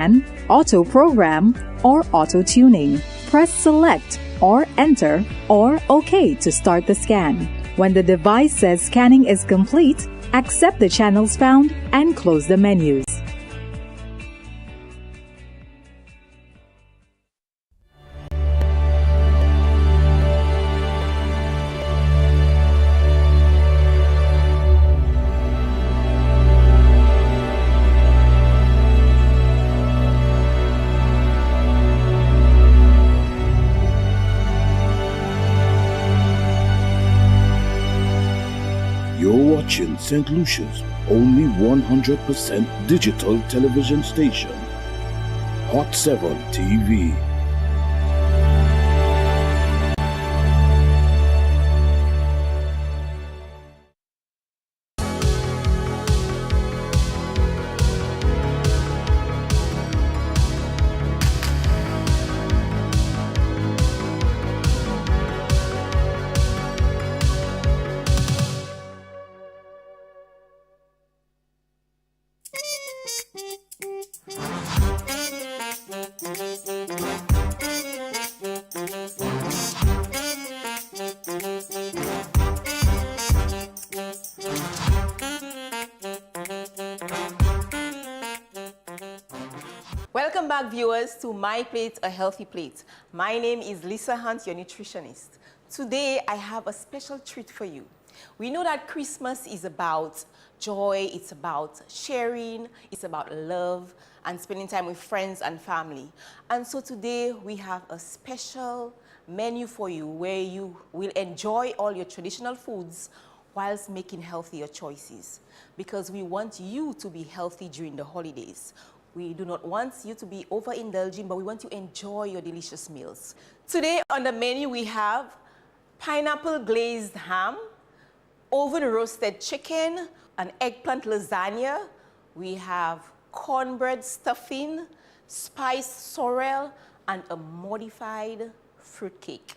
and auto program or auto tuning. Press select or enter or OK to start the scan. When the device says scanning is complete, accept the channels found and close the menus. You're watching St. Lucia's only 100% digital television station, Hot 7 TV. Welcome back, viewers, to My Plate, a Healthy Plate. My name is Lisa Hunt, your nutritionist. Today, I have a special treat for you. We know that Christmas is about joy, it's about sharing, it's about love, and spending time with friends and family. And so today, we have a special menu for you where you will enjoy all your traditional foods whilst making healthier choices. Because we want you to be healthy during the holidays. We do not want you to be overindulging, but we want you to enjoy your delicious meals. Today on the menu we have pineapple glazed ham, oven roasted chicken, an eggplant lasagna, we have cornbread stuffing, spiced sorrel, and a modified fruitcake.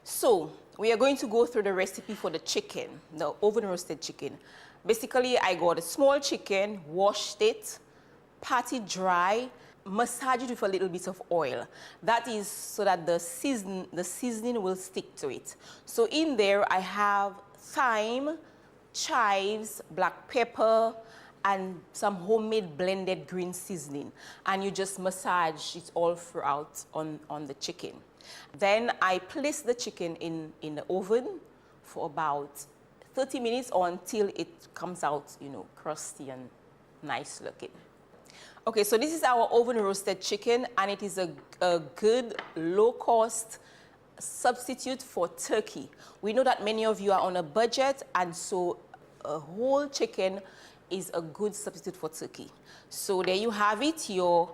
So we are going to go through the recipe for the chicken, the oven roasted chicken. Basically, I got a small chicken, washed it, pat it dry, massage it with a little bit of oil. That is so that the seasoning will stick to it. So in there I have thyme, chives, black pepper, and some homemade blended green seasoning. And you just massage it all throughout on the chicken. Then I place the chicken in the oven for about 30 minutes or until it comes out, crusty and nice looking. Okay, so this is our oven roasted chicken, and it is a good low-cost substitute for turkey. We know that many of you are on a budget, and so a whole chicken is a good substitute for turkey. So there you have it, your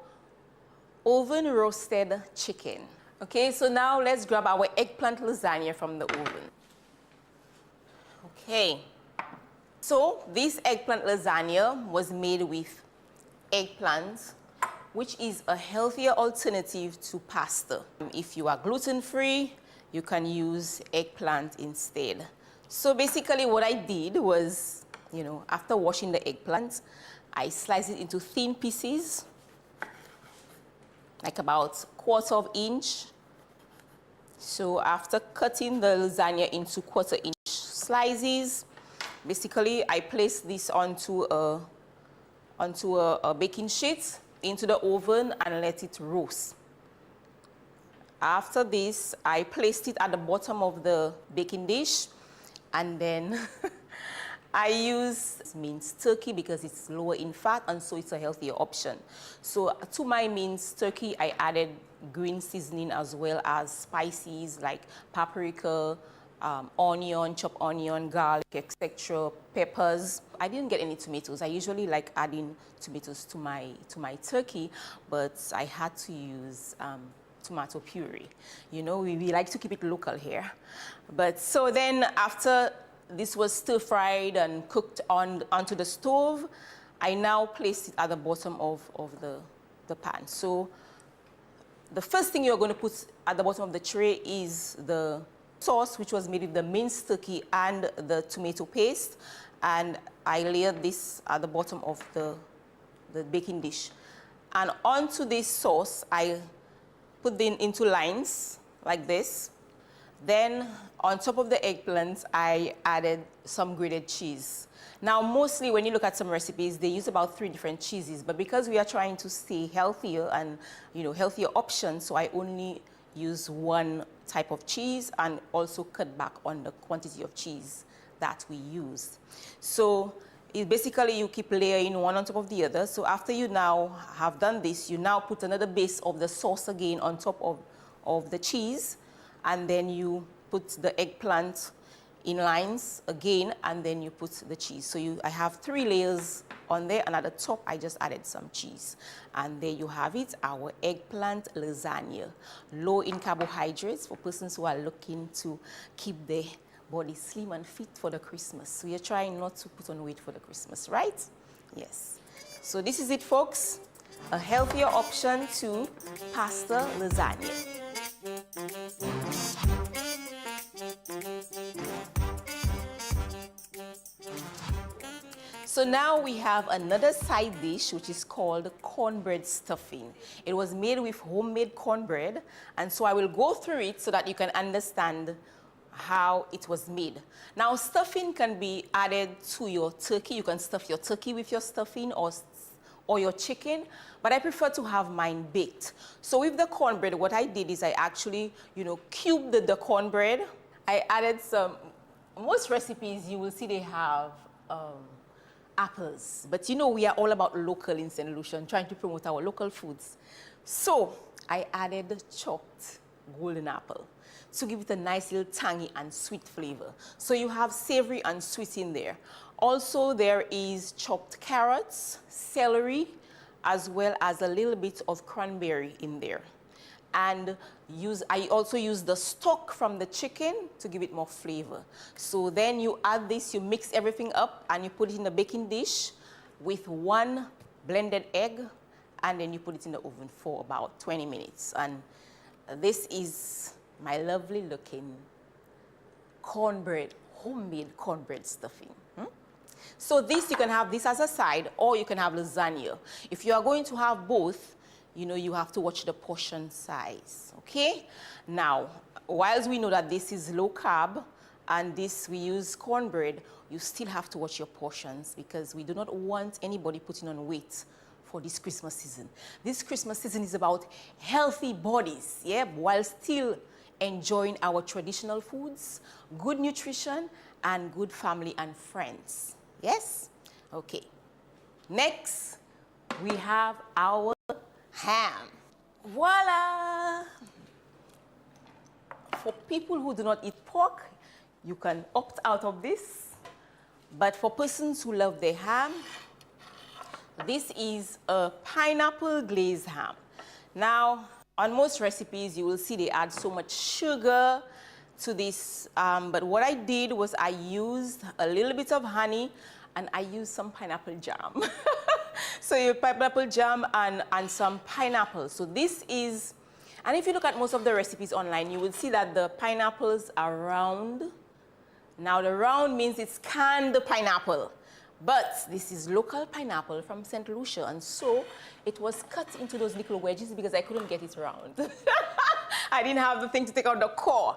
oven roasted chicken. Okay, so now let's grab our eggplant lasagna from the oven. Okay, so this eggplant lasagna was made with eggplant, which is a healthier alternative to pasta. If you are gluten-free, you can use eggplant instead. So basically what I did was, after washing the eggplant, I sliced it into thin pieces, like about 1/4 inch. So after cutting the lasagna into 1/4 inch slices, basically I placed this onto a baking sheet into the oven and let it roast. After this, I placed it at the bottom of the baking dish, and then I use minced turkey because it's lower in fat, and so it's a healthier option. So to my minced turkey, I added green seasoning as well as spices like paprika, onion, chopped onion, garlic, etc., peppers. I didn't get any tomatoes. I usually like adding tomatoes to my turkey, but I had to use tomato puree. We like to keep it local here. But so then after this was stir fried and cooked onto the stove, I now placed it at the bottom of the pan. So the first thing you're going to put at the bottom of the tray is the sauce, which was made with the minced turkey and the tomato paste, and I layered this at the bottom of the baking dish. And onto this sauce, I put them into lines like this. Then on top of the eggplants, I added some grated cheese. Now, mostly when you look at some recipes, they use about 3 different cheeses, but because we are trying to stay healthier and, healthier options, so I only use 1 type of cheese and also cut back on the quantity of cheese that we use. So basically you keep layering one on top of the other. So after you now have done this, you now put another base of the sauce again on top of the cheese, and then you put the eggplant in lines again, and then you put the cheese. So I have 3 layers on there, and at the top I just added some cheese. And there you have it, our eggplant lasagna. Low in carbohydrates for persons who are looking to keep their body slim and fit for the Christmas. So you're trying not to put on weight for the Christmas, right? Yes. So this is it, folks. A healthier option to pasta lasagna. So now we have another side dish which is called cornbread stuffing. It was made with homemade cornbread, and so I will go through it so that you can understand how it was made. Now, stuffing can be added to your turkey. You can stuff your turkey with your stuffing or your chicken, but I prefer to have mine baked. So with the cornbread, what I did is I actually, cubed the cornbread. I added most recipes you will see they have apples, but we are all about local in St. Lucia, trying to promote our local foods. So I added chopped golden apple to give it a nice little tangy and sweet flavor. So you have savory and sweet in there. Also, there is chopped carrots, celery, as well as a little bit of cranberry in there. And I also use the stock from the chicken to give it more flavor. So then you add this, you mix everything up, and you put it in a baking dish with 1 blended egg, and then you put it in the oven for about 20 minutes. And this is my lovely looking cornbread, homemade cornbread stuffing. So this, you can have this as a side, or you can have lasagna. If you are going to have both, you have to watch the portion size, okay? Now, whilst we know that this is low carb and this we use cornbread, you still have to watch your portions, because we do not want anybody putting on weight for this Christmas season. This Christmas season is about healthy bodies, yeah, while still enjoying our traditional foods, good nutrition, and good family and friends. Yes? Okay. Next, we have our ham. Voila! For people who do not eat pork, you can opt out of this. But for persons who love their ham, this is a pineapple glazed ham. Now, on most recipes, you will see they add so much sugar to this, but what I did was I used a little bit of honey, and I used some pineapple jam. So you pineapple jam and some pineapple. So this is, and if you look at most of the recipes online, you will see that the pineapples are round. Now the round means it's canned pineapple, but this is local pineapple from St. Lucia, and so it was cut into those little wedges because I couldn't get it round. I didn't have the thing to take out the core.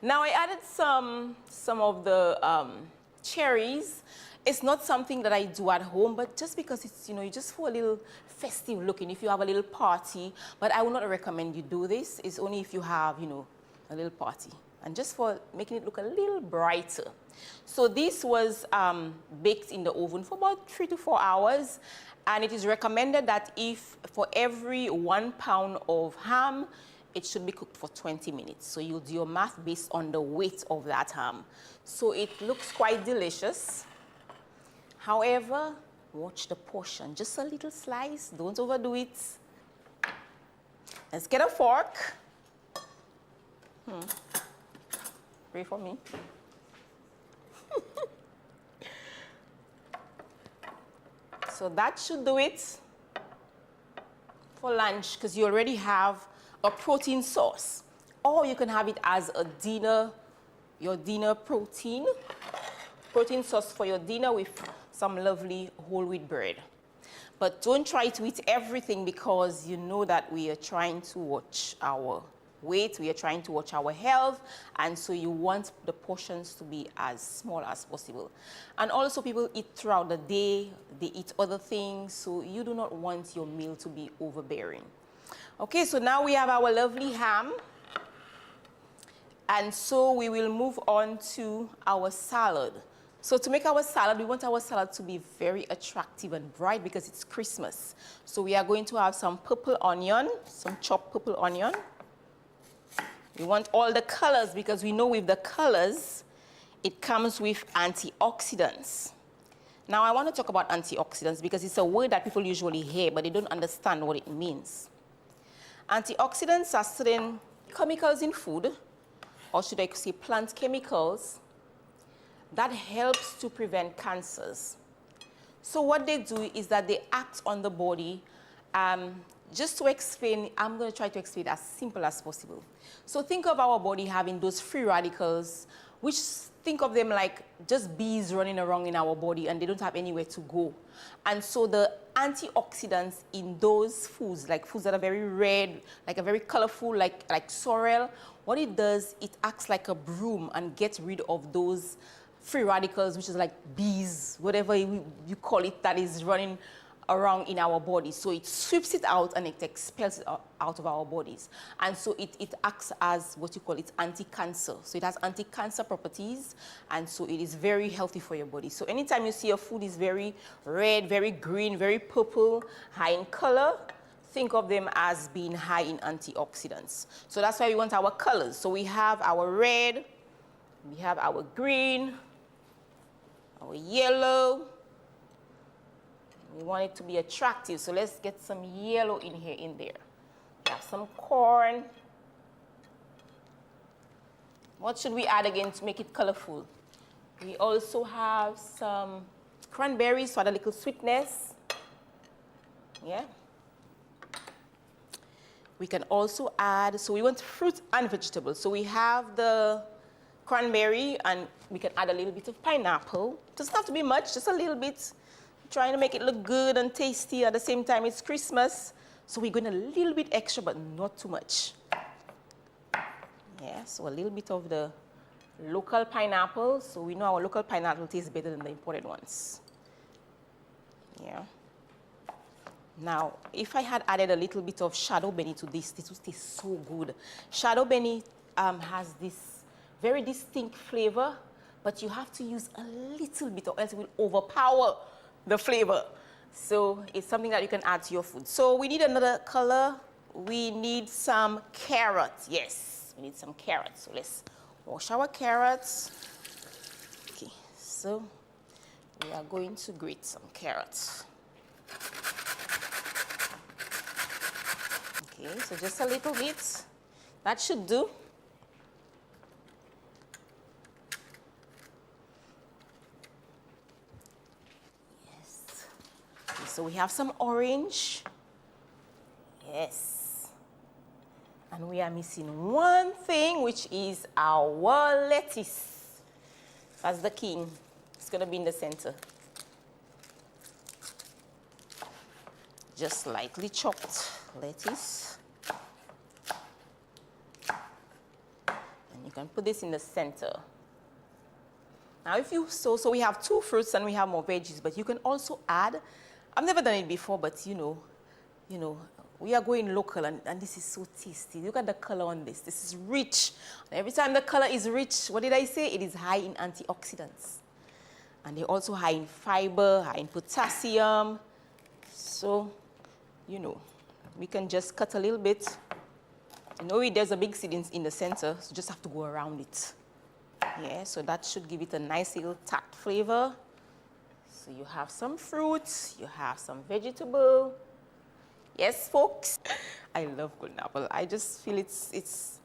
Now I added some of the cherries. It's not something that I do at home, but just because it's, just for a little festive looking, if you have a little party, but I would not recommend you do this. It's only if you have, a little party, and just for making it look a little brighter. So this was baked in the oven for about 3 to 4 hours, and it is recommended that if for every 1 pound of ham, it should be cooked for 20 minutes. So you'll do your math based on the weight of that ham. So it looks quite delicious. However, watch the portion. Just a little slice, don't overdo it. Let's get a fork. Pray for me. So that should do it for lunch, because you already have a protein source. Or you can have it as a dinner, your dinner protein source for your dinner with some lovely whole wheat bread. But don't try to eat everything because you know that we are trying to watch our weight, we are trying to watch our health, and so you want the portions to be as small as possible. And also people eat throughout the day, they eat other things, so you do not want your meal to be overbearing. Okay, so now we have our lovely ham. And so we will move on to our salad. So to make our salad, we want our salad to be very attractive and bright because it's Christmas. So we are going to have some purple onion, some chopped purple onion. We want all the colors because we know with the colors, it comes with antioxidants. Now I want to talk about antioxidants because it's a word that people usually hear, but they don't understand what it means. Antioxidants are certain chemicals in food, or should I say plant chemicals, that helps to prevent cancers. So what they do is that they act on the body. Just to explain, I'm going to try to explain as simple as possible. So think of our body having those free radicals, which think of them like just bees running around in our body and they don't have anywhere to go. And so the antioxidants in those foods, like foods that are very red, like a very colorful, like sorrel, what it does, it acts like a broom and gets rid of those free radicals, which is like bees, whatever you call it, that is running around in our body. So it sweeps it out and it expels it out of our bodies. And so it acts as what you call it anti-cancer. So it has anti-cancer properties, and so it is very healthy for your body. So anytime you see a food is very red, very green, very purple, high in color, think of them as being high in antioxidants. So that's why we want our colors. So we have our red, we have our green, our yellow. We want it to be attractive, so let's get some yellow in here, in there. We have some corn. What should we add again to make it colorful? We also have some cranberries for the little sweetness. Yeah. We can also add, so we want fruit and vegetables. So we have the cranberry and we can add a little bit of pineapple. Doesn't have to be much, just a little bit. Trying to make it look good and tasty. At the same time, it's Christmas, so we're going a little bit extra, but not too much. Yeah, so a little bit of the local pineapple. So we know our local pineapple tastes better than the imported ones. Yeah. Now, if I had added a little bit of shadow benny to this, this would taste so good. Shadow benny has this very distinct flavor, but you have to use a little bit or else it will overpower the flavor. So it's something that you can add to your food. So we need another color. We need some carrots. Yes, we need some carrots. So let's wash our carrots. Okay, so we are going to grate some carrots. Okay, so just a little bit. That should do. So we have some orange. Yes. And we are missing one thing, which is our lettuce. That's the king. It's going to be in the center. Just lightly chopped lettuce. And you can put this in the center. Now if you, so we have two fruits and we have more veggies, but you can also add, I've never done it before, but you know, we are going local and this is so tasty. Look at the color on this. This is rich. And every time the color is rich, what did I say? It is high in antioxidants. And they're also high in fiber, high in potassium. So, you know, we can just cut a little bit. You know, there's a big seed in the center, so you just have to go around it. Yeah, so that should give it a nice little tart flavor. So you have some fruits, you have some vegetable. Yes, folks, I love golden apple. I just feel it tastes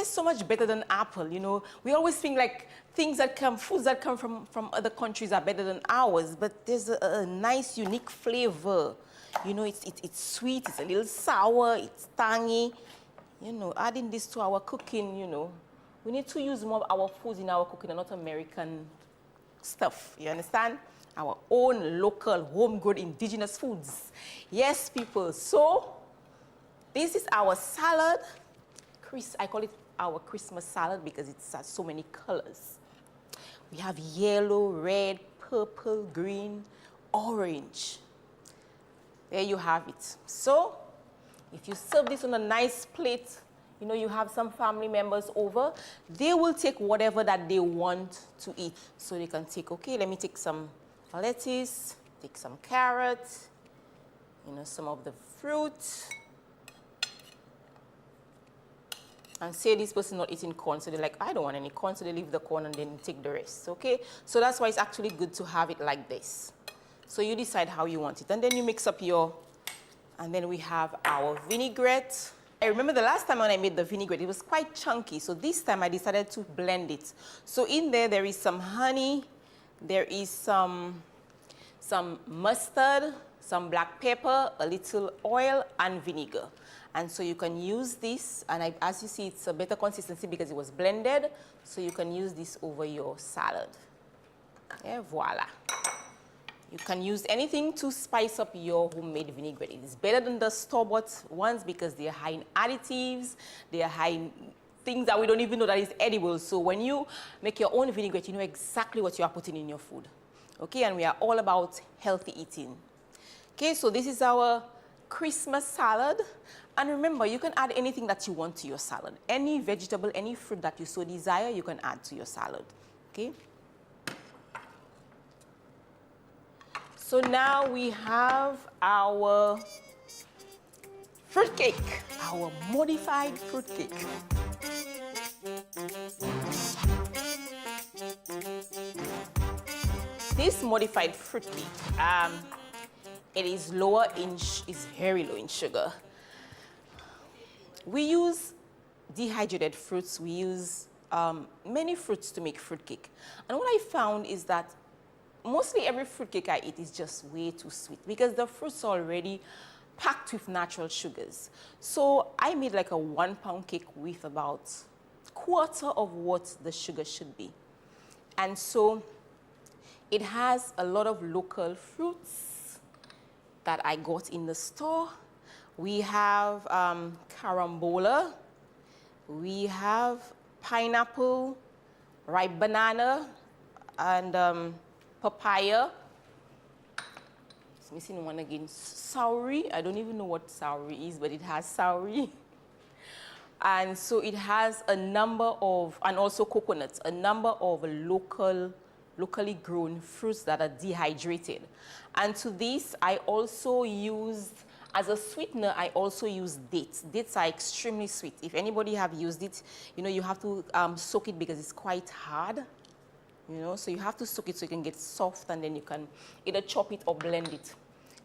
so much better than apple, you know. We always think like foods that come from other countries are better than ours, but there's a nice, unique flavor. You know, it's sweet, it's a little sour, it's tangy. You know, adding this to our cooking, you know, we need to use more of our foods in our cooking and not American stuff, you understand? our own local, homegrown, indigenous foods. Yes, people, so this is our salad. I call it our Christmas salad because it has so many colors. We have yellow, red, purple, green, orange. There you have it. So, if you serve this on a nice plate, you know, you have some family members over, they will take whatever that they want to eat. So they can take, okay, let me take some lettuce, take some carrots, you know, some of the fruit. And say this person not eating corn, so they're like, I don't want any corn, so they leave the corn and then take the rest, okay? So that's why it's actually good to have it like this. So you decide how you want it. And then you mix up and then we have our vinaigrette. I remember the last time when I made the vinaigrette, it was quite chunky. So this time I decided to blend it. So in there is some honey, there is some mustard, some black pepper, a little oil, and vinegar. And so you can use this, and as you see, it's a better consistency because it was blended. So you can use this over your salad. Yeah, voila. You can use anything to spice up your homemade vinaigrette. It is better than the store-bought ones because they are high in additives, they are high in things that we don't even know that is edible. So when you make your own vinaigrette, you know exactly what you are putting in your food. Okay, and we are all about healthy eating. Okay, so this is our Christmas salad. And remember, you can add anything that you want to your salad. Any vegetable, any fruit that you so desire, you can add to your salad. Okay? So now we have our fruitcake, our modified fruitcake. This modified fruitcake, it is very low in sugar. We use dehydrated fruits. We use many fruits to make fruitcake. And what I found is that mostly every fruitcake I eat is just way too sweet because the fruits are already packed with natural sugars. So I made like a 1 pound cake with about quarter of what the sugar should be. And so it has a lot of local fruits that I got in the store. We have carambola, we have pineapple, ripe banana, and papaya. It's missing one again. Sauri. I don't even know what sauri is, but it has sauri. And so it has a number of, and also coconuts, a number of locally grown fruits that are dehydrated. And to this, I also used, as a sweetener, I also use dates. Dates are extremely sweet. If anybody have used it, you know, you have to soak it because it's quite hard. You know, so you have to soak it so it can get soft, and then you can either chop it or blend it.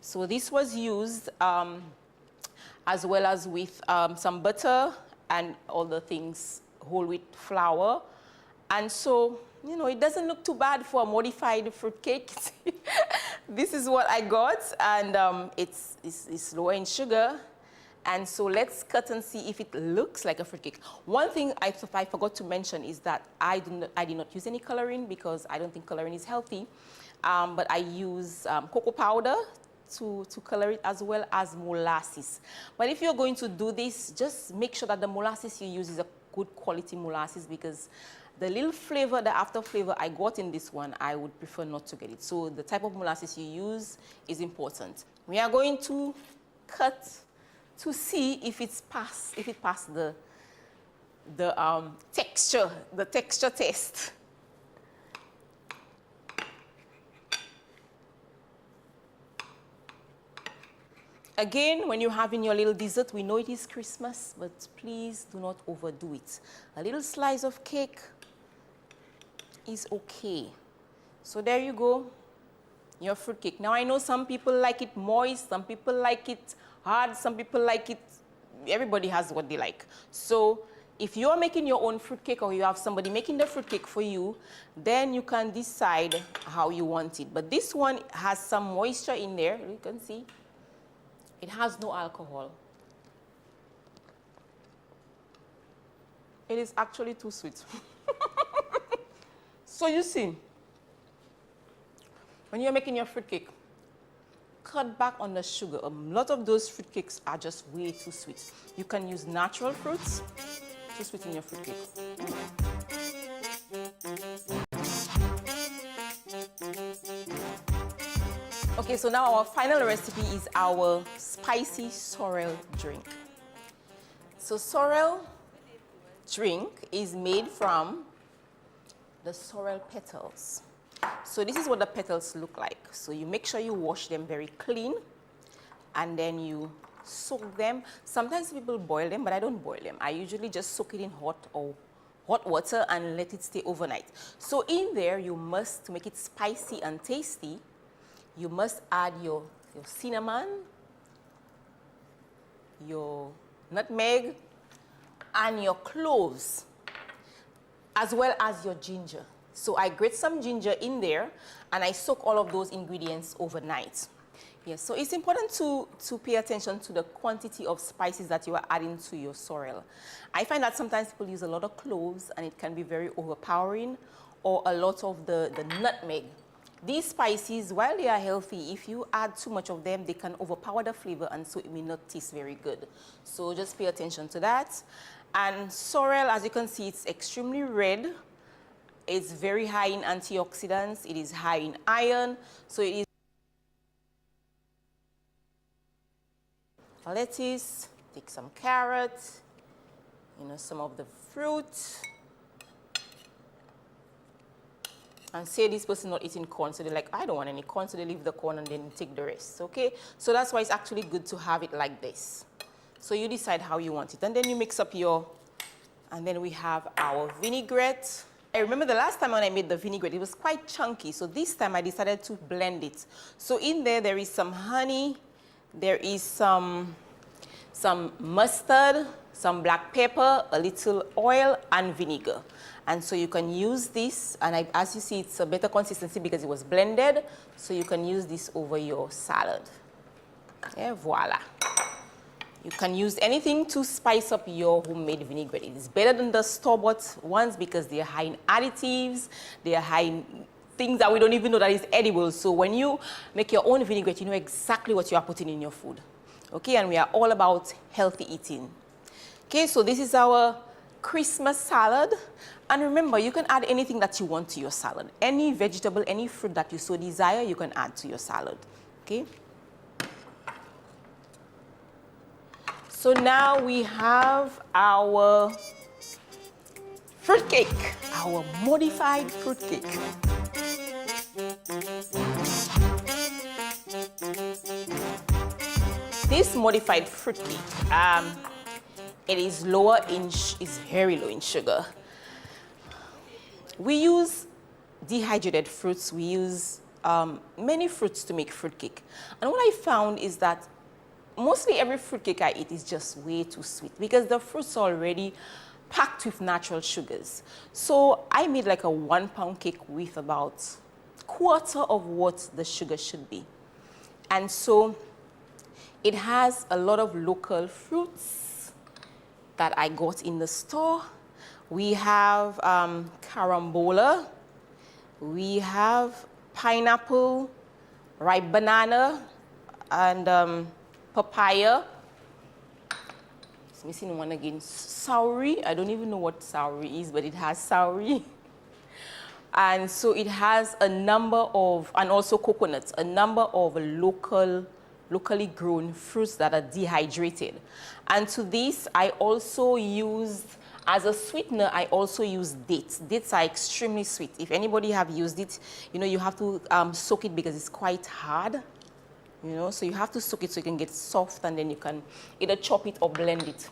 So this was used as well as with some butter and all the things, whole wheat flour. And so, you know, it doesn't look too bad for a modified fruitcake. This is what I got, and it's lower in sugar. And so let's cut and see if it looks like a fruitcake. One thing I forgot to mention is that I did not use any coloring because I don't think coloring is healthy. But I use cocoa powder to color it, as well as molasses. But if you're going to do this, just make sure that the molasses you use is a good quality molasses, because the little flavor, the after flavor I got in this one, I would prefer not to get it. So the type of molasses you use is important. We are going to cut to see if it passed the texture test. Again, when you're having your little dessert, we know it is Christmas, but please do not overdo it. A little slice of cake is okay. So there you go, your fruitcake. Now I know some people like it moist, some people like it hard, some people like it, everybody has what they like. So if you're making your own fruitcake, or you have somebody making the fruitcake for you, then you can decide how you want it. But this one has some moisture in there, you can see. It has no alcohol. It is actually too sweet. So you see, when you're making your fruitcake, cut back on the sugar. A lot of those fruitcakes are just way too sweet. You can use natural fruits to sweeten your fruitcake. Okay, so now our final recipe is our spicy sorrel drink. So sorrel drink is made from the sorrel petals. So this is what the petals look like. So you make sure you wash them very clean and then you soak them. Sometimes people boil them, but I don't boil them. I usually just soak it in hot water and let it stay overnight. So in there, you must, to make it spicy and tasty, you must add your cinnamon, your nutmeg, and your cloves, as well as your ginger. So I grate some ginger in there, and I soak all of those ingredients overnight. Yes, so it's important to pay attention to the quantity of spices that you are adding to your sorrel. I find that sometimes people use a lot of cloves, and it can be very overpowering, or a lot of the nutmeg. These spices, while they are healthy, if you add too much of them, they can overpower the flavor, and so it may not taste very good. So just pay attention to that. And sorrel, as you can see, it's extremely red. It's very high in antioxidants. It is high in iron. So it is lettuce, take some carrots, some of the fruit. And say this person not eating corn, so they're like, I don't want any corn, so they leave the corn and then take the rest, okay? So that's why it's actually good to have it like this. So you decide how you want it. And then you mix up and then we have our vinaigrette. I remember the last time when I made the vinaigrette, it was quite chunky. So this time I decided to blend it. So in there is some honey, there is some mustard, some black pepper, a little oil, and vinegar. And so you can use this, and as you see, it's a better consistency because it was blended. So you can use this over your salad. Yeah, voila. You can use anything to spice up your homemade vinaigrette. It is better than the store-bought ones because they are high in additives, they are high in things that we don't even know that is edible. So when you make your own vinaigrette, you know exactly what you are putting in your food. Okay, and we are all about healthy eating. Okay, so this is our Christmas salad. And remember, you can add anything that you want to your salad. Any vegetable, any fruit that you so desire, you can add to your salad. Okay? So now we have our fruitcake, our modified fruitcake. This modified fruitcake, it is very low in sugar. We use dehydrated fruits. We use many fruits to make fruitcake. And what I found is that mostly every fruitcake I eat is just way too sweet because the fruits are already packed with natural sugars. So I made like a 1 pound cake with about quarter of what the sugar should be. And so it has a lot of local fruits that I got in the store. We have carambola, we have pineapple, ripe banana, and papaya. It's missing one again. Sauri. I don't even know what sauri is, but it has sauri. And so it has a number of, and also coconuts, a number of locally grown fruits that are dehydrated. And to this, I also used, as a sweetener, I also use dates. Dates are extremely sweet. If anybody have used it, you have to soak it because it's quite hard. So you have to soak it so it can get soft, and then you can either chop it or blend it.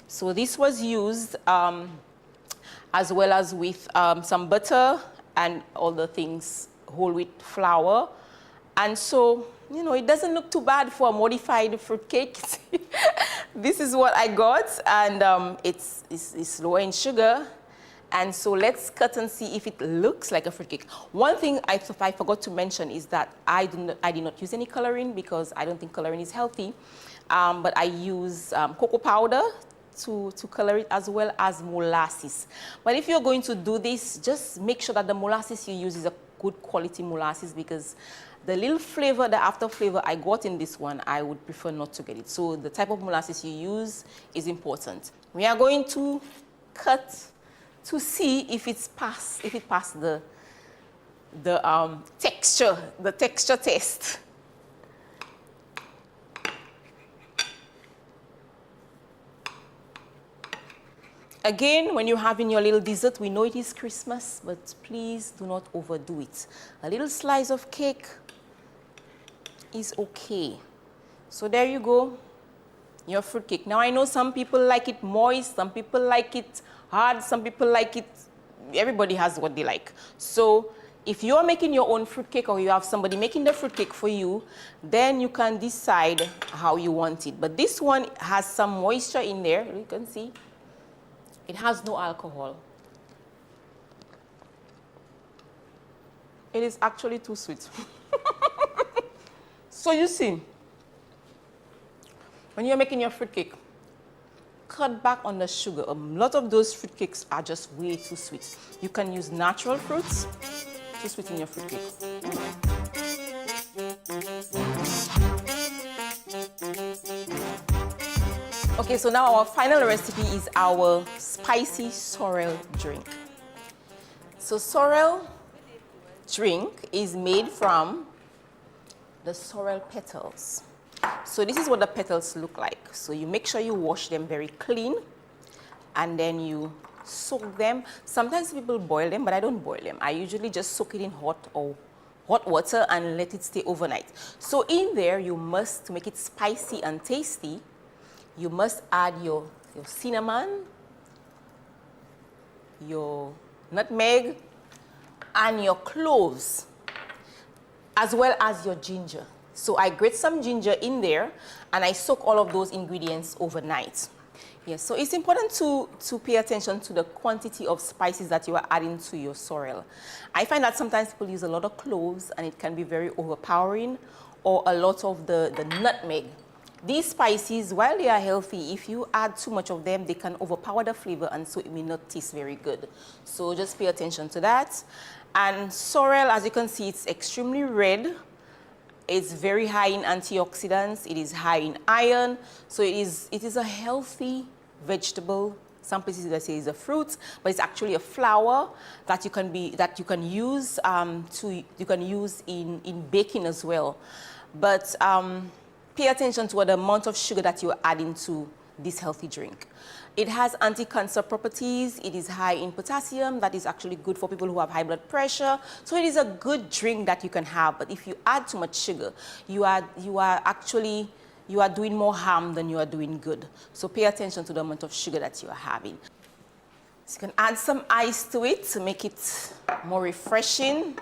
So this was used as well as with some butter and all the things, whole wheat flour. And so, it doesn't look too bad for a modified fruitcake. This is what I got, and it's lower in sugar. And so let's cut and see if it looks like a fruitcake. One thing I forgot to mention is that I did not use any coloring because I don't think coloring is healthy. But I use cocoa powder to color it, as well as molasses. But if you're going to do this, just make sure that the molasses you use is a good quality molasses, because The little flavor, the after flavor I got in this one, I would prefer not to get it. So the type of molasses you use is important. We are going to cut to see if it passed the texture test. Again, when you're having your little dessert, we know it is Christmas, but please do not overdo it. A little slice of cake is okay. So there you go, your fruit cake. Now I know some people like it moist, some people like it hard, some people like it, everybody has what they like. So if you're making your own fruit cake or you have somebody making the fruit cake for you, then you can decide how you want it. But this one has some moisture in there, you can see. It has no alcohol. It is actually too sweet. So you see, when you're making your fruitcake, cut back on the sugar. A lot of those fruitcakes are just way too sweet. You can use natural fruits to sweeten your fruitcake. Okay, so now our final recipe is our spicy sorrel drink. So sorrel drink is made from the sorrel petals. So this is what the petals look like. So you make sure you wash them very clean and then you soak them. Sometimes people boil them, but I don't boil them. I usually just soak it in hot water and let it stay overnight. So in there, you must, to make it spicy and tasty, you must add your cinnamon, your nutmeg, and your cloves, as well as your ginger. So I grate some ginger in there, and I soak all of those ingredients overnight. Yes, so it's important to pay attention to the quantity of spices that you are adding to your sorrel. I find that sometimes people use a lot of cloves, and it can be very overpowering, or a lot of the nutmeg. These spices, while they are healthy, if you add too much of them, they can overpower the flavor, and so it may not taste very good. So just pay attention to that. And sorrel, as you can see, it's extremely red. It's very high in antioxidants. It is high in iron. So it is a healthy vegetable. Some places they say it's a fruit, but it's actually a flour that you can use in baking as well. But pay attention to the amount of sugar that you're adding to this healthy drink. It has anti-cancer properties. It is high in potassium. That is actually good for people who have high blood pressure. So it is a good drink that you can have. But if you add too much sugar, you are doing more harm than you are doing good. So pay attention to the amount of sugar that you are having. So you can add some ice to it to make it more refreshing.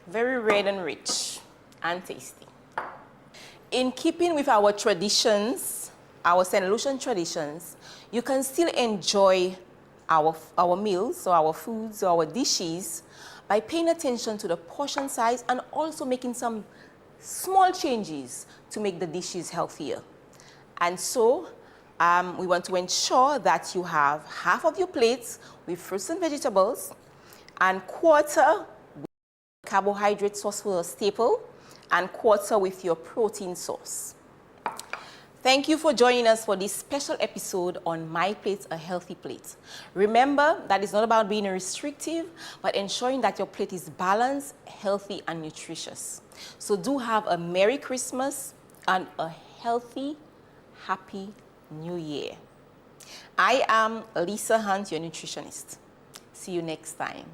Very red and rich and tasty. In keeping with our traditions, our St. Lucian traditions, you can still enjoy our meals, or our foods, or our dishes by paying attention to the portion size and also making some small changes to make the dishes healthier. And so we want to ensure that you have half of your plates with fruits and vegetables and quarter with carbohydrate sauce for a staple, and quarter with your protein sauce. Thank you for joining us for this special episode on My Plate, a Healthy Plate. Remember that it's not about being restrictive, but ensuring that your plate is balanced, healthy, and nutritious. So do have a Merry Christmas and a healthy, happy New Year. I am Lisa Hunt, your nutritionist. See you next time.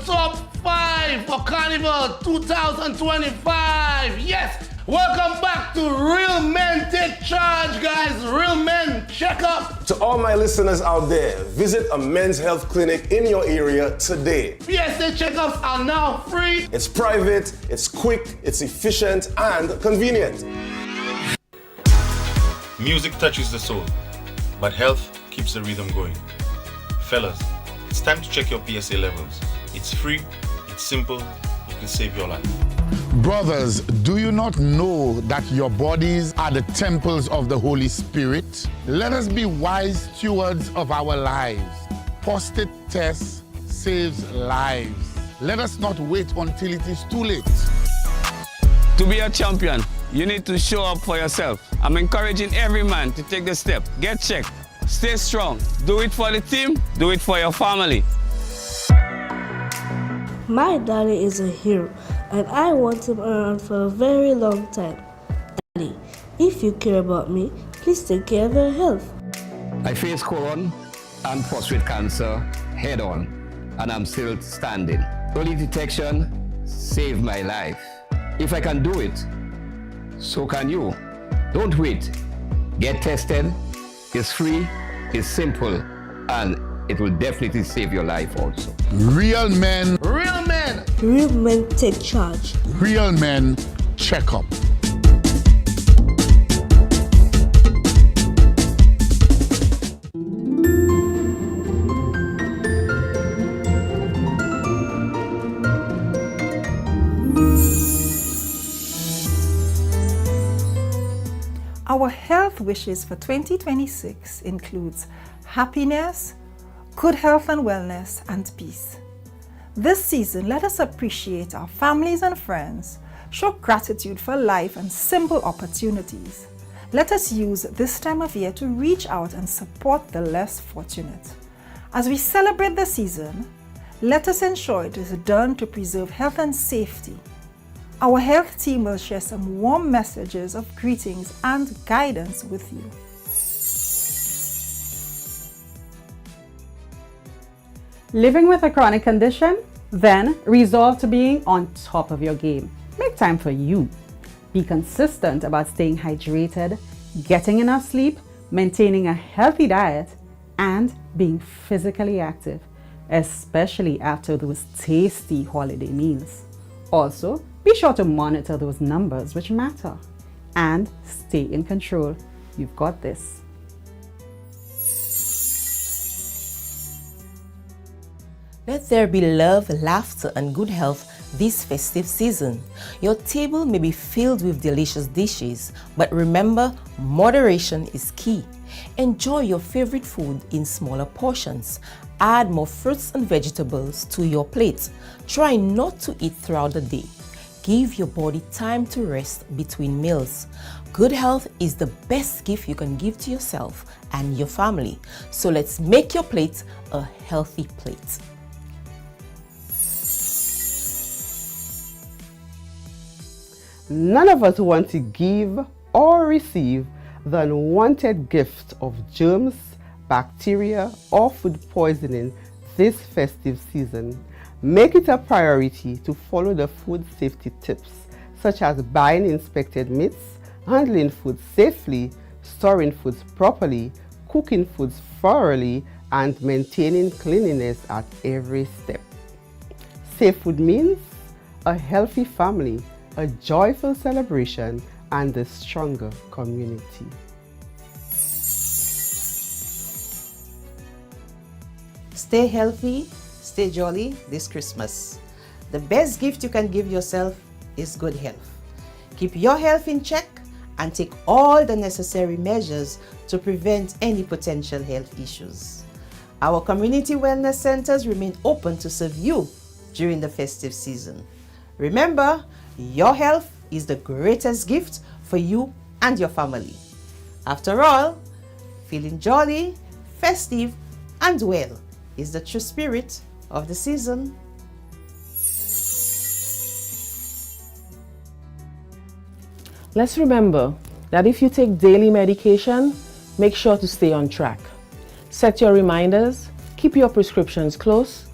Top 5 for Carnival 2025. Yes, Welcome back to Real Men Take Charge, guys. Real Men Check Up. To all my listeners out there, visit a men's health clinic in your area today. PSA checkups are now free. It's private, it's quick, it's efficient, and convenient. Music touches the soul, but health keeps the rhythm going. Fellas, it's time to check your PSA levels. It's free, it's simple, it can save your life. Brothers, do you not know that your bodies are the temples of the Holy Spirit? Let us be wise stewards of our lives. Prostate test saves lives. Let us not wait until it is too late. To be a champion, you need to show up for yourself. I'm encouraging every man to take the step. Get checked. Stay strong. Do it for the team. Do it for your family. My daddy is a hero, and I want him around for a very long time. Daddy, if you care about me, please take care of your health. I faced colon and prostate cancer head on, and I'm still standing. Early detection saved my life. If I can do it, so can you. Don't wait. Get tested. It's free, it's simple, and it will definitely save your life also. Real men. Real Men. Real Men Take Charge. Real Men Check Up. Our health wishes for 2026 includes happiness, good health and wellness, and peace. This season, let us appreciate our families and friends, show gratitude for life and simple opportunities. Let us use this time of year to reach out and support the less fortunate. As we celebrate the season, let us ensure it is done to preserve health and safety. Our health team will share some warm messages of greetings and guidance with you. Living with a chronic condition? Then resolve to being on top of your game. Make time for you. Be consistent about staying hydrated, getting enough sleep, maintaining a healthy diet, and being physically active, especially after those tasty holiday meals. Also, be sure to monitor those numbers which matter and stay in control. You've got this. Let there be love, laughter, and good health this festive season. Your table may be filled with delicious dishes, but remember, moderation is key. Enjoy your favorite food in smaller portions. Add more fruits and vegetables to your plate. Try not to eat throughout the day. Give your body time to rest between meals. Good health is the best gift you can give to yourself and your family. So let's make your plate a healthy plate. None of us want to give or receive the unwanted gift of germs, bacteria, or food poisoning this festive season. Make it a priority to follow the food safety tips, such as buying inspected meats, handling food safely, storing foods properly, cooking foods thoroughly, and maintaining cleanliness at every step. Safe food means a healthy family, a joyful celebration, and a stronger community. Stay healthy, stay jolly this Christmas. The best gift you can give yourself is good health. Keep your health in check and take all the necessary measures to prevent any potential health issues. Our community wellness centers remain open to serve you during the festive season. Remember, your health is the greatest gift for you and your family. After all, feeling jolly, festive, and well is the true spirit of the season. Let's remember that if you take daily medication, make sure to stay on track. Set your reminders, keep your prescriptions close,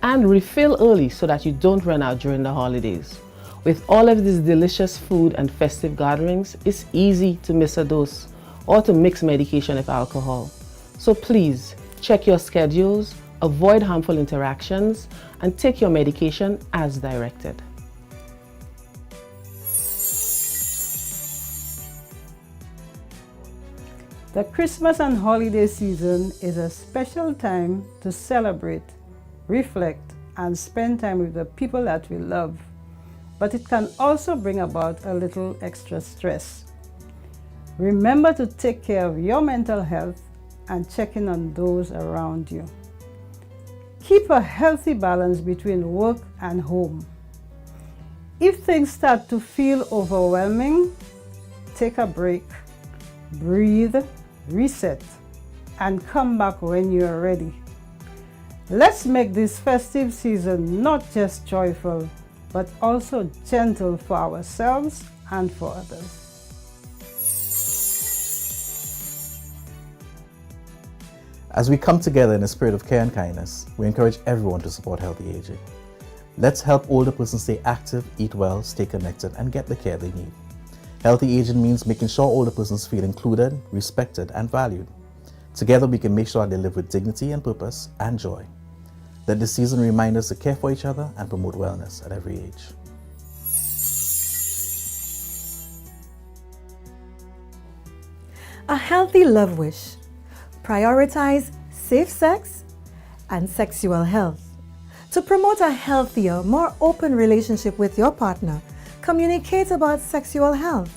and refill early so that you don't run out during the holidays. With all of this delicious food and festive gatherings, it's easy to miss a dose or to mix medication with alcohol. So please check your schedules, avoid harmful interactions, and take your medication as directed. The Christmas and holiday season is a special time to celebrate, reflect, and spend time with the people that we love. But it can also bring about a little extra stress. Remember to take care of your mental health and check in on those around you. Keep a healthy balance between work and home. If things start to feel overwhelming, take a break, breathe, reset, and come back when you are ready. Let's make this festive season not just joyful, but also gentle for ourselves and for others. As we come together in a spirit of care and kindness, we encourage everyone to support healthy aging. Let's help older persons stay active, eat well, stay connected, and get the care they need. Healthy aging means making sure older persons feel included, respected, and valued. Together, we can make sure they live with dignity and purpose and joy. Let this season remind us to care for each other and promote wellness at every age. A healthy love wish. Prioritize safe sex and sexual health. To promote a healthier, more open relationship with your partner, communicate about sexual health.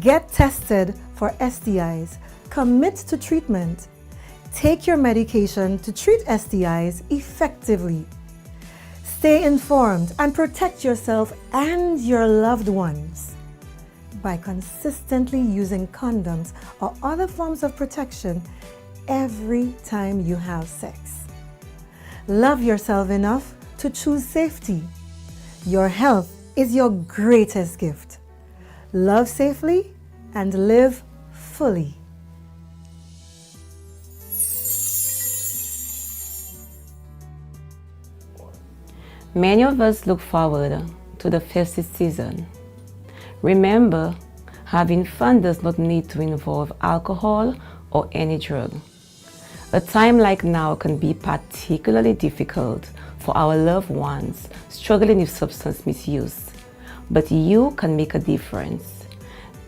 Get tested for STIs. Commit to treatment. Take your medication to treat STIs effectively. Stay informed and protect yourself and your loved ones by consistently using condoms or other forms of protection every time you have sex. Love yourself enough to choose safety. Your health is your greatest gift. Love safely and live fully. Many of us look forward to the festive season. Remember, having fun does not need to involve alcohol or any drug. A time like now can be particularly difficult for our loved ones struggling with substance misuse, but you can make a difference.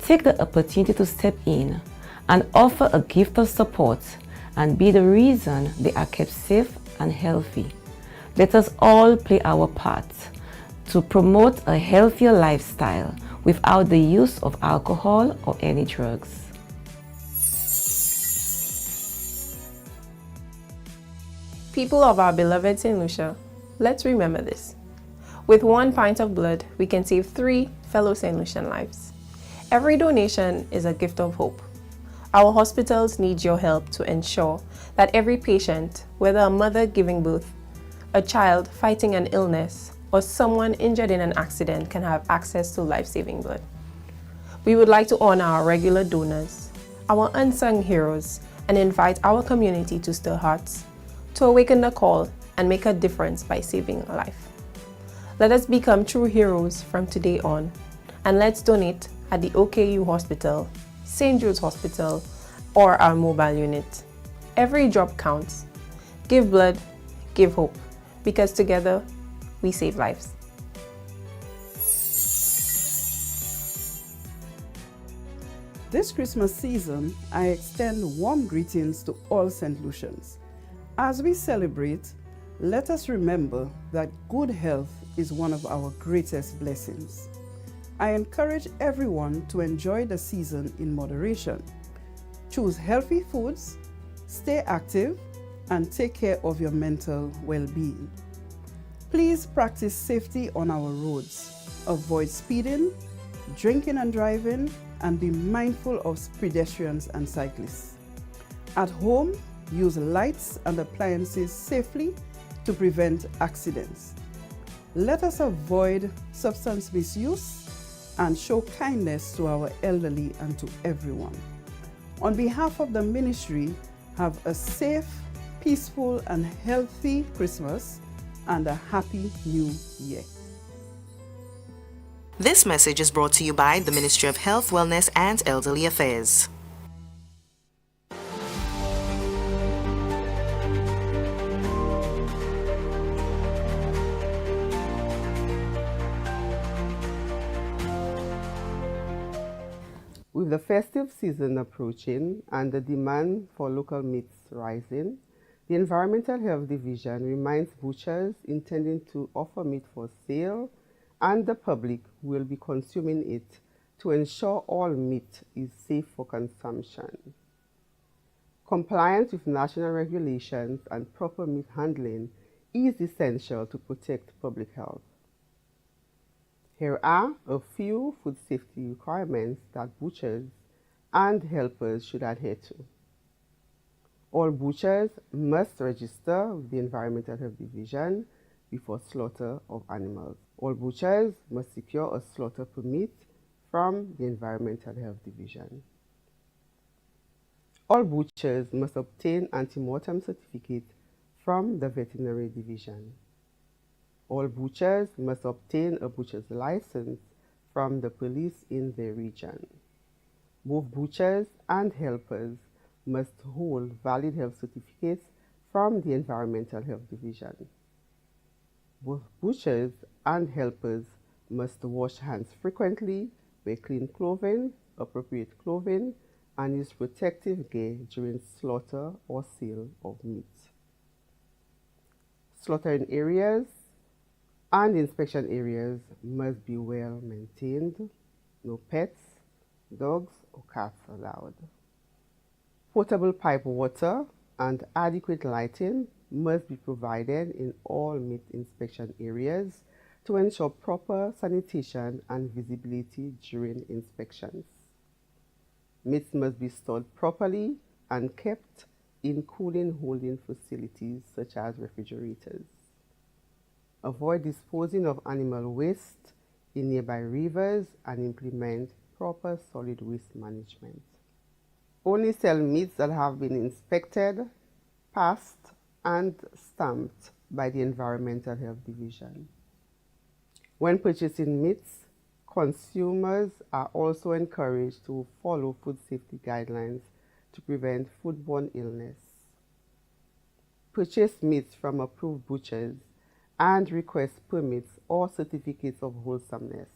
Take the opportunity to step in and offer a gift of support and be the reason they are kept safe and healthy. Let us all play our part to promote a healthier lifestyle without the use of alcohol or any drugs. People of our beloved St. Lucia, let's remember this. With 1 pint of blood, we can save 3 fellow St. Lucian lives. Every donation is a gift of hope. Our hospitals need your help to ensure that every patient, whether a mother giving birth, a child fighting an illness, or someone injured in an accident, can have access to life-saving blood. We would like to honor our regular donors, our unsung heroes, and invite our community to stir hearts, to awaken the call and make a difference by saving a life. Let us become true heroes from today on, and let's donate at the OKU Hospital, St. Jude's Hospital, or our mobile unit. Every drop counts. Give blood, give hope, because together we save lives. This Christmas season, I extend warm greetings to all St. Lucians. As we celebrate, let us remember that good health is one of our greatest blessings. I encourage everyone to enjoy the season in moderation. Choose healthy foods, stay active, and take care of your mental well-being. Please practice safety on our roads. Avoid speeding, drinking and driving, and be mindful of pedestrians and cyclists. At home, use lights and appliances safely to prevent accidents. Let us avoid substance misuse and show kindness to our elderly and to everyone. On behalf of the ministry, have a safe, peaceful, and healthy Christmas and a happy new year. This message is brought to you by the Ministry of Health, Wellness and Elderly Affairs. With the festive season approaching and the demand for local meats rising, the Environmental Health Division reminds butchers intending to offer meat for sale and the public who will be consuming it to ensure all meat is safe for consumption. Compliance with national regulations and proper meat handling is essential to protect public health. Here are a few food safety requirements that butchers and helpers should adhere to. All butchers must register with the Environmental Health Division before slaughter of animals. All butchers must secure a slaughter permit from the Environmental Health Division. All butchers must obtain anti-mortem certificate from the Veterinary Division. All butchers must obtain a butcher's license from the police in their region. Both butchers and helpers must hold valid health certificates from the Environmental Health Division. Both butchers and helpers must wash hands frequently, wear clean clothing, appropriate clothing, and use protective gear during slaughter or sale of meat. Slaughtering areas and inspection areas must be well maintained. No pets, dogs, or cats allowed. Potable pipe water and adequate lighting must be provided in all meat inspection areas to ensure proper sanitation and visibility during inspections. Meats must be stored properly and kept in cooling holding facilities such as refrigerators. Avoid disposing of animal waste in nearby rivers and implement proper solid waste management. Only sell meats that have been inspected, passed, and stamped by the Environmental Health Division. When purchasing meats, consumers are also encouraged to follow food safety guidelines to prevent foodborne illness. Purchase meats from approved butchers and request permits or certificates of wholesomeness.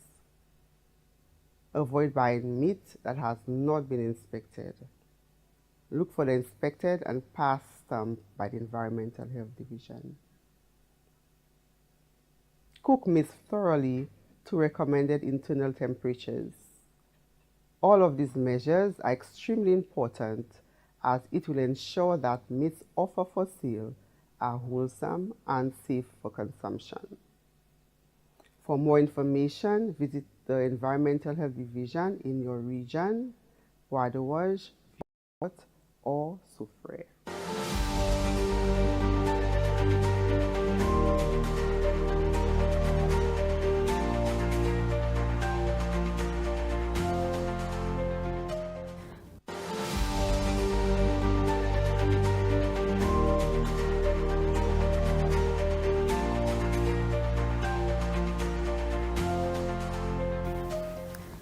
Avoid buying meat that has not been inspected. Look for the inspected and passed stamp by the Environmental Health Division. Cook meats thoroughly to recommended internal temperatures. All of these measures are extremely important as it will ensure that meats offered for sale are wholesome and safe for consumption. For more information, visit the Environmental Health Division in your region, Bois d'Ouage, or Soufrière.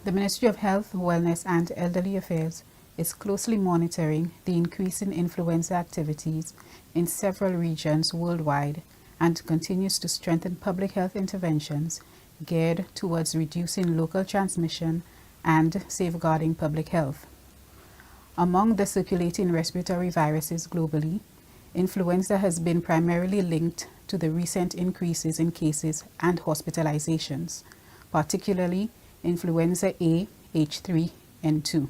The Ministry of Health, Wellness and Elderly Affairs is closely monitoring the increasing influenza activities in several regions worldwide and continues to strengthen public health interventions geared towards reducing local transmission and safeguarding public health. Among the circulating respiratory viruses globally, influenza has been primarily linked to the recent increases in cases and hospitalizations, particularly influenza A H3N2.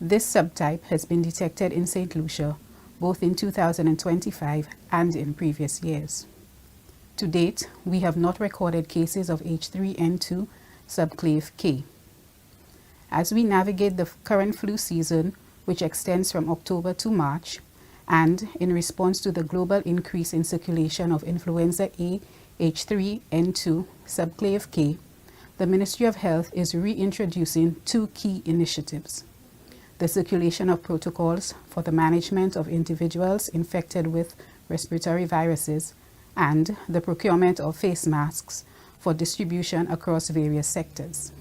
This subtype has been detected in St. Lucia both in 2025 and in previous years. To date, we have not recorded cases of H3N2 subclave K. As we navigate the current flu season, which extends from October to March, and in response to the global increase in circulation of influenza A H3N2 subclave K, the Ministry of Health is reintroducing two key initiatives: the circulation of protocols for the management of individuals infected with respiratory viruses and the procurement of face masks for distribution across various sectors.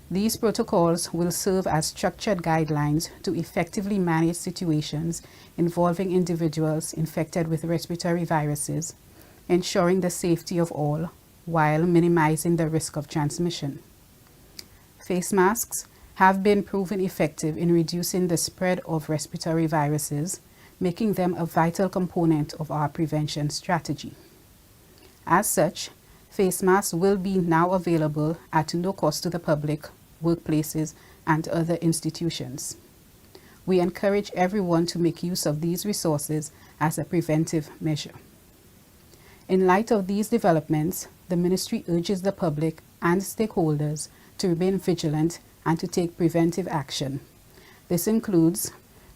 These protocols will serve as structured guidelines to effectively manage situations involving individuals infected with respiratory viruses, ensuring the safety of all while minimizing the risk of transmission. Face masks have been proven effective in reducing the spread of respiratory viruses, making them a vital component of our prevention strategy. As such, face masks will be now available at no cost to the public, workplaces, and other institutions. We encourage everyone to make use of these resources as a preventive measure. In light of these developments, the Ministry urges the public and stakeholders to remain vigilant and to take preventive action. This includes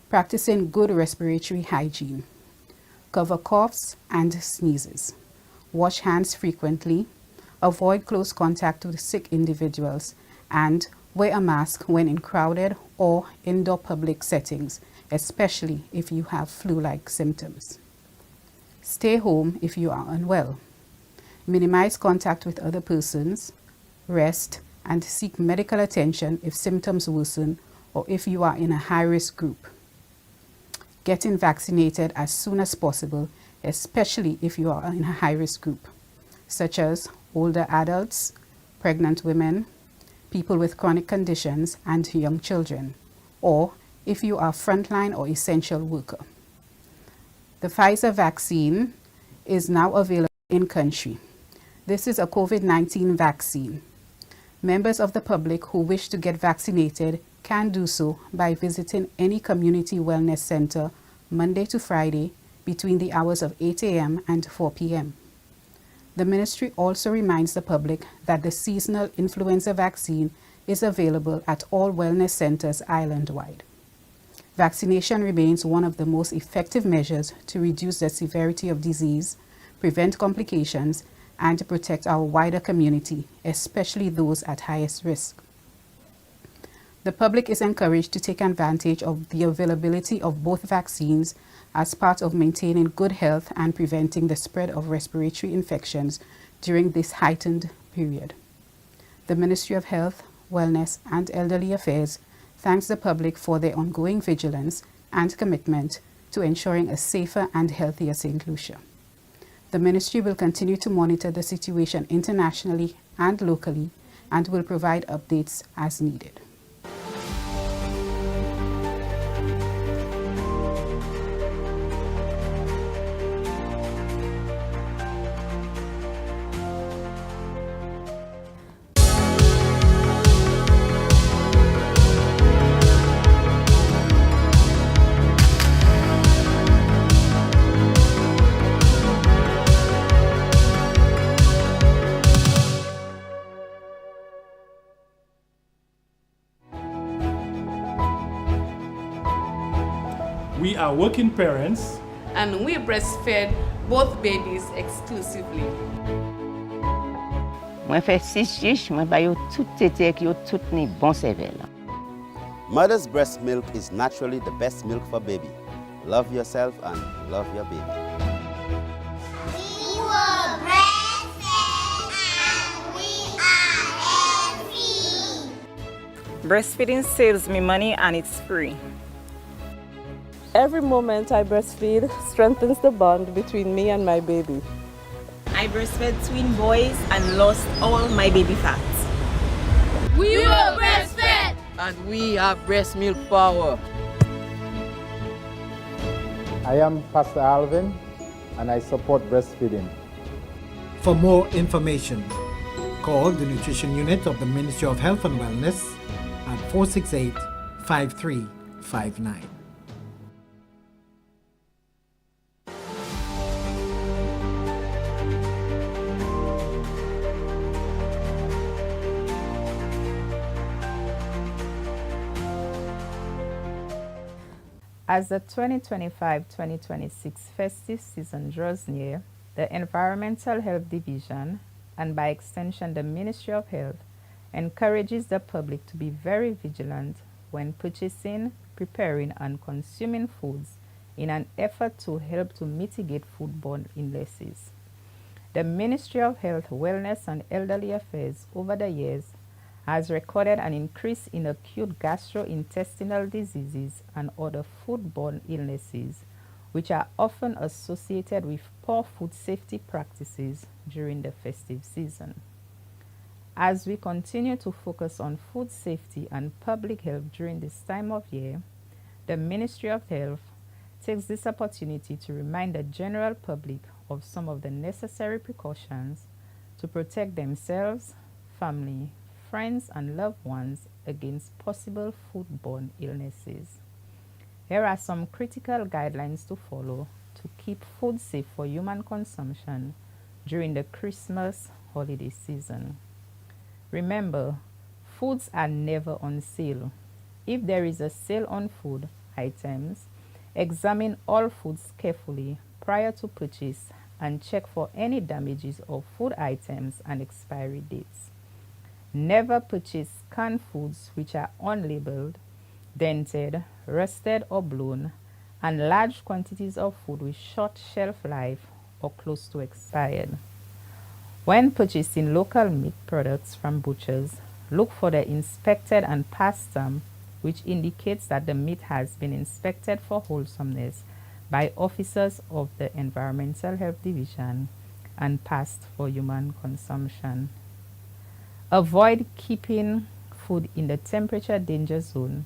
practicing good respiratory hygiene, cover coughs and sneezes, wash hands frequently, avoid close contact with sick individuals, and wear a mask when in crowded or indoor public settings, especially if you have flu-like symptoms. Stay home if you are unwell. Minimize contact with other persons, rest, and seek medical attention if symptoms worsen or if you are in a high-risk group. Getting vaccinated as soon as possible, especially if you are in a high-risk group, such as older adults, pregnant women, people with chronic conditions, and young children, or if you are frontline or essential worker. The Pfizer vaccine is now available in country. This is a COVID-19 vaccine. Members of the public who wish to get vaccinated can do so by visiting any community wellness center Monday to Friday between the hours of 8 a.m. and 4 p.m. The ministry also reminds the public that the seasonal influenza vaccine is available at all wellness centers island-wide. Vaccination remains one of the most effective measures to reduce the severity of disease, prevent complications, and to protect our wider community, especially those at highest risk. The public is encouraged to take advantage of the availability of both vaccines as part of maintaining good health and preventing the spread of respiratory infections during this heightened period. The Ministry of Health, Wellness, and Elderly Affairs thanks the public for their ongoing vigilance and commitment to ensuring a safer and healthier St. Lucia. The ministry will continue to monitor the situation internationally and locally and will provide updates as needed. We are working parents and we breastfed both babies exclusively. Moi fais 6 chiches, moi ba yo tout tété ki yo tout ni bon cervelle. Mother's breast milk is naturally the best milk for baby. Love yourself and love your baby. We were breastfed and we are healthy. Breastfeeding saves me money and it's free. Every moment I breastfeed strengthens the bond between me and my baby. I breastfed twin boys and lost all my baby fat. We were breastfed and we have breast milk power. I am Pastor Alvin and I support breastfeeding. For more information, call the Nutrition Unit of the Ministry of Health and Wellness at 468-5359. As the 2025-2026 festive season draws near, the Environmental Health Division, and by extension the Ministry of Health, encourages the public to be very vigilant when purchasing, preparing, and consuming foods in an effort to help to mitigate foodborne illnesses. The Ministry of Health, Wellness and Elderly Affairs over the years has recorded an increase in acute gastrointestinal diseases and other foodborne illnesses, which are often associated with poor food safety practices during the festive season. As we continue to focus on food safety and public health during this time of year, the Ministry of Health takes this opportunity to remind the general public of some of the necessary precautions to protect themselves, family, friends, and loved ones against possible foodborne illnesses. Here are some critical guidelines to follow to keep food safe for human consumption during the Christmas holiday season. Remember, foods are never on sale. If there is a sale on food items, examine all foods carefully prior to purchase and check for any damages of food items and expiry dates. Never purchase canned foods which are unlabeled, dented, rusted or blown, and large quantities of food with short shelf life or close to expired. When purchasing local meat products from butchers, look for the inspected and passed stamp, which indicates that the meat has been inspected for wholesomeness by officers of the Environmental Health Division and passed for human consumption. Avoid keeping food in the temperature danger zone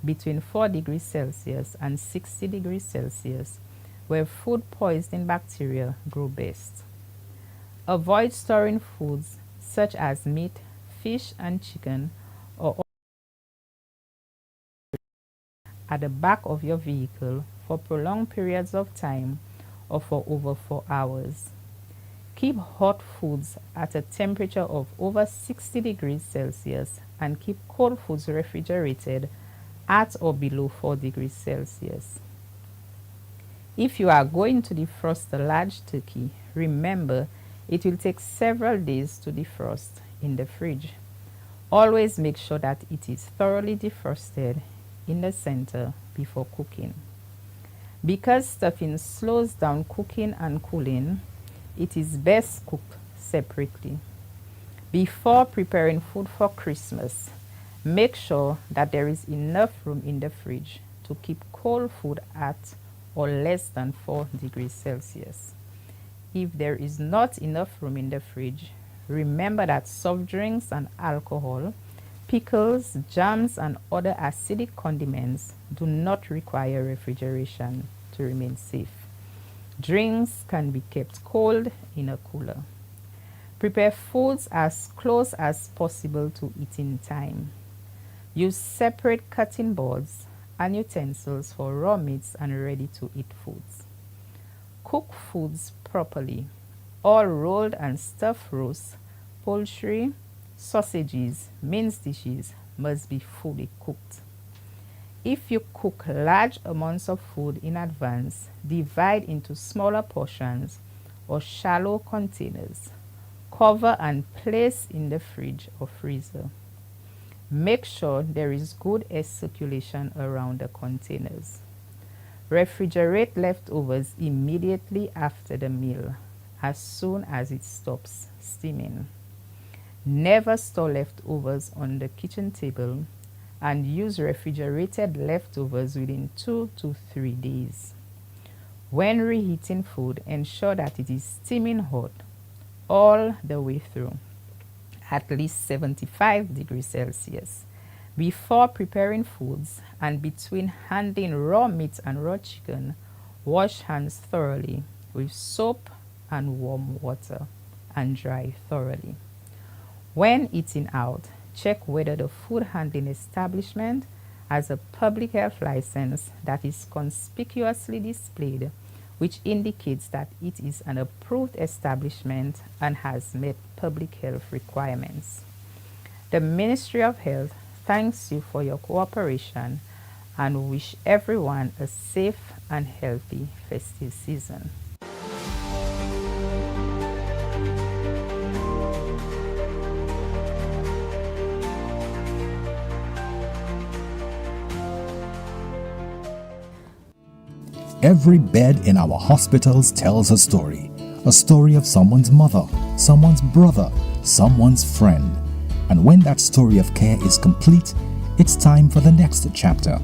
between 4 degrees Celsius and 60 degrees Celsius, where food poisoning bacteria grow best. Avoid storing foods such as meat, fish, and chicken or at the back of your vehicle for prolonged periods of time or for over 4 hours. Keep hot foods at a temperature of over 60 degrees Celsius and keep cold foods refrigerated at or below 4 degrees Celsius. If you are going to defrost a large turkey, remember it will take several days to defrost in the fridge. Always make sure that it is thoroughly defrosted in the center before cooking. Because stuffing slows down cooking and cooling, it is best cooked separately. Before preparing food for Christmas, make sure that there is enough room in the fridge to keep cold food at or less than 4 degrees Celsius. If there is not enough room in the fridge, remember that soft drinks and alcohol, pickles, jams, and other acidic condiments do not require refrigeration to remain safe. Drinks can be kept cold in a cooler. Prepare foods as close as possible to eating time. Use separate cutting boards and utensils for raw meats and ready-to-eat foods. Cook foods properly. All rolled and stuffed roasts, poultry, sausages, minced dishes must be fully cooked. If you cook large amounts of food in advance, divide into smaller portions or shallow containers. Cover and place in the fridge or freezer. Make sure there is good air circulation around the containers. Refrigerate leftovers immediately after the meal, as soon as it stops steaming. Never store leftovers on the kitchen table, and use refrigerated leftovers within 2 to 3 days. When reheating food, ensure that it is steaming hot all the way through, at least 75 degrees Celsius. Before preparing foods and between handling raw meat and raw chicken, wash hands thoroughly with soap and warm water and dry thoroughly. When eating out, check whether the food handling establishment has a public health license that is conspicuously displayed, which indicates that it is an approved establishment and has met public health requirements. The Ministry of Health thanks you for your cooperation and wish everyone a safe and healthy festive season. Every bed in our hospitals tells a story. a story of someone's mother, someone's brother, someone's friend. And when that story of care is complete, it's time for the next chapter,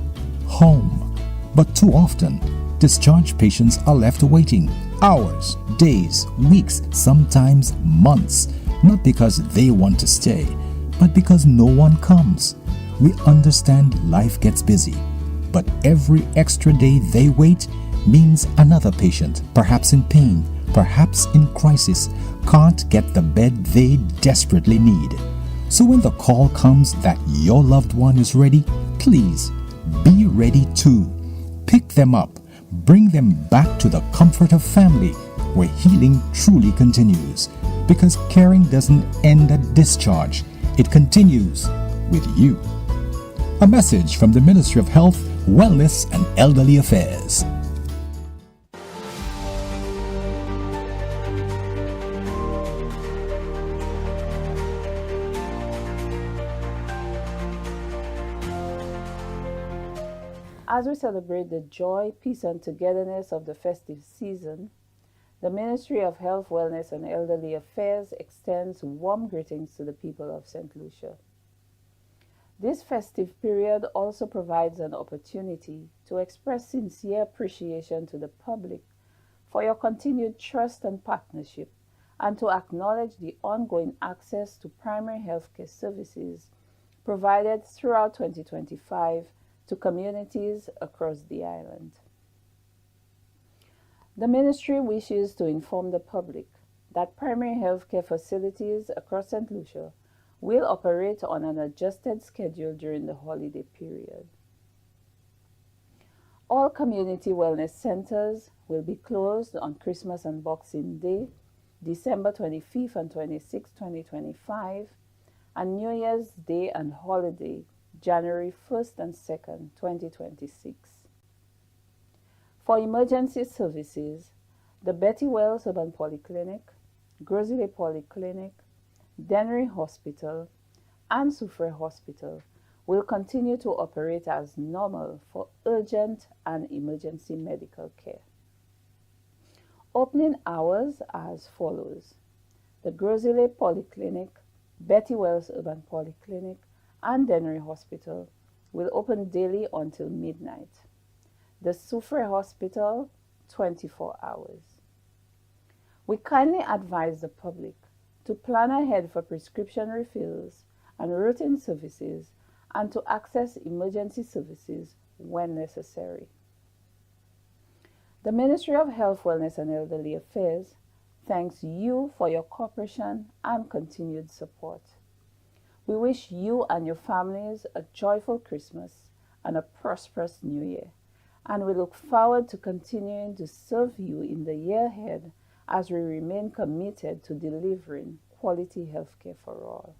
home. But too often, discharged patients are left waiting hours, days, weeks, sometimes months, not because they want to stay, but because no one comes. We understand life gets busy, but every extra day they wait means another patient, perhaps in pain, perhaps in crisis, can't get the bed they desperately need. So when the call comes that your loved one is ready, please be ready too. Pick them up, bring them back to the comfort of family, where healing truly continues. Because caring doesn't end at discharge, it continues with you. A message from the Ministry of Health, Wellness and Elderly Affairs. As we celebrate the joy, peace, and togetherness of the festive season, the Ministry of Health, Wellness, and Elderly Affairs extends warm greetings to the people of St. Lucia. This festive period also provides an opportunity to express sincere appreciation to the public for your continued trust and partnership, and to acknowledge the ongoing access to primary healthcare services provided throughout 2025 to communities across the island. The Ministry wishes to inform the public that primary healthcare facilities across St. Lucia will operate on an adjusted schedule during the holiday period. All community wellness centers will be closed on Christmas and Boxing Day, December 25th and 26th, 2025, and New Year's Day and holiday, January 1st and 2nd, 2026. For emergency services, the Betty Wells Urban Polyclinic, Grosley Polyclinic, Dennery Hospital, and Soufriere Hospital will continue to operate as normal for urgent and emergency medical care. Opening hours as follows: the Grosley Polyclinic, Betty Wells Urban Polyclinic, and Dennery Hospital will open daily until midnight. The Soufriere Hospital, 24 hours. We kindly advise the public to plan ahead for prescription refills and routine services, and to access emergency services when necessary. The Ministry of Health, Wellness and Elderly Affairs thanks you for your cooperation and continued support. We wish you and your families a joyful Christmas and a prosperous New Year, and we look forward to continuing to serve you in the year ahead as we remain committed to delivering quality healthcare for all.